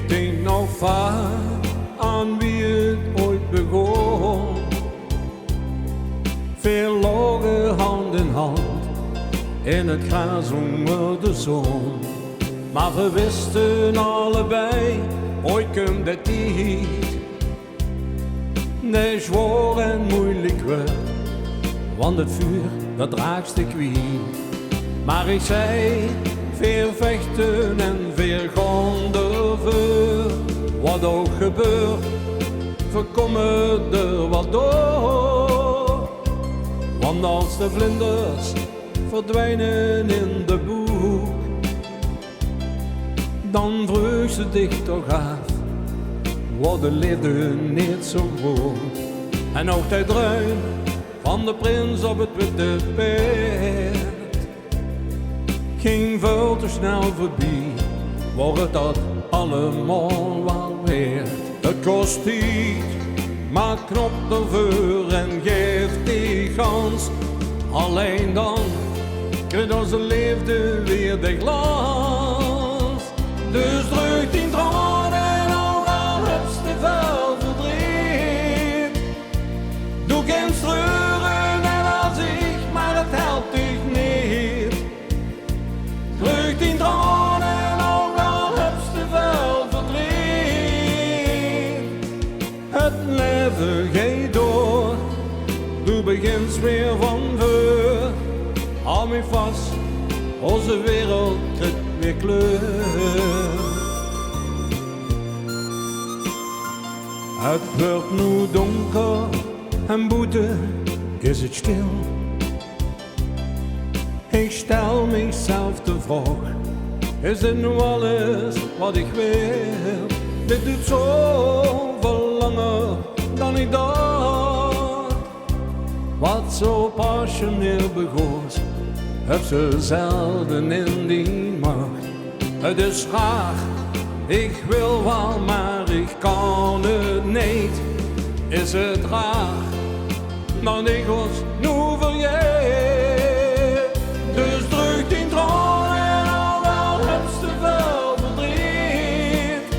Ik denk nog vaak aan wie het ooit begon. Veel lagen hand in hand in het gras onder de zon. Maar we wisten allebei, ooit komt het niet. Nee, zwaar en moeilijk werd, want het vuur dat draagst ik wie. Maar ik zei, veel vechten en veel gaan ervoor. Wat ook gebeurt, voorkomen er wat door. Want als de vlinders verdwijnen in de boek, dan vroeg ze dich toch af, wat de liefde niet zo goed. En ook de druin van de prins op het witte paard ging veel te snel voorbij, wordt dat allemaal wel weerd. Het kost niet, maar knop ervoor en geeft die kans. Alleen dan krijgt onze liefde weer de glans. Dus druk die tranen al heb je veel verdriet. Doe geen treuren net als ik, maar het helpt dich niet. Druk die tranen al heb je veel verdriet. Het leven gaat door, du begint weer van voor. Hou me vast, onze wereld krijgt weer kleur. Het wordt nu donker en buiten is het stil. Ik stel mezelf de vraag, is dit nu alles wat ik wil? Dit duurt zoveel langer dan ik dacht. Wat zo passioneel begon, heb ze zelden in die macht. Het is graag, ik wil wel, maar ik kan het niet. Is het raar, dan ik was nu vergeet. Dus druk die tranen al heb je veel verdriet.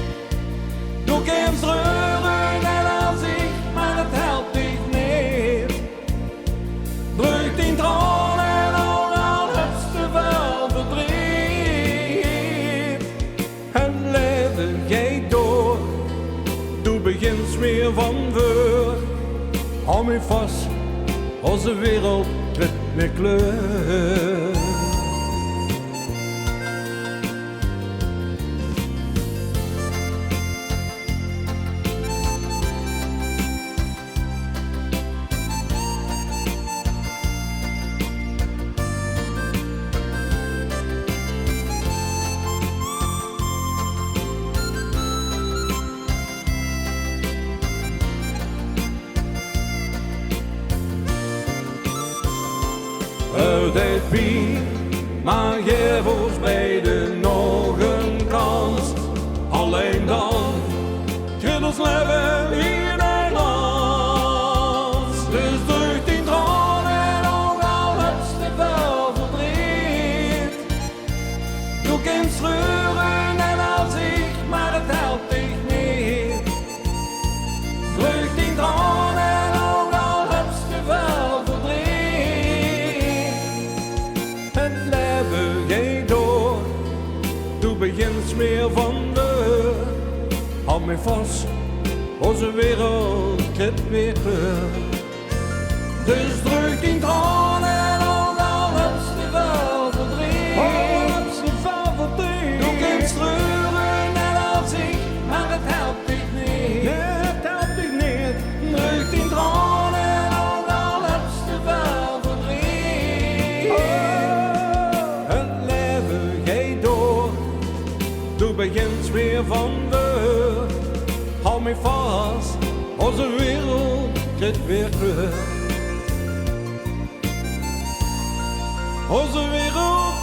Doe geen treuren net als ik, maar het helpt dich niet. Druk die tranen al heb je veel verdriet. Het leven gaat door, du begint weer van voor. Hou me vast, onze wereld krijgt weer kleur. Het deed pijn, maar geef ons beiden nog een kans. Alleen dan krijgt ons leven hier Nederlands. Dus druk die tranen al heb je veel verdriet. Doe geen treuren net als ik, maar het helpt dich niet. Druk die tranen al heb je veel verdriet. Het leven gaat door, du begint weer van deur. Hou me vast, onze wereld krijgt weer kleur. Dus druk die tranen al heb je veel verdriet. Doe geen treuren net als ik, maar het helpt dich niet. Druk die tranen al heb je veel verdriet. Het leven gaat door, du begint weer van deur. Hou me vast, onze wereld krijgt weer kleur. Onze wereld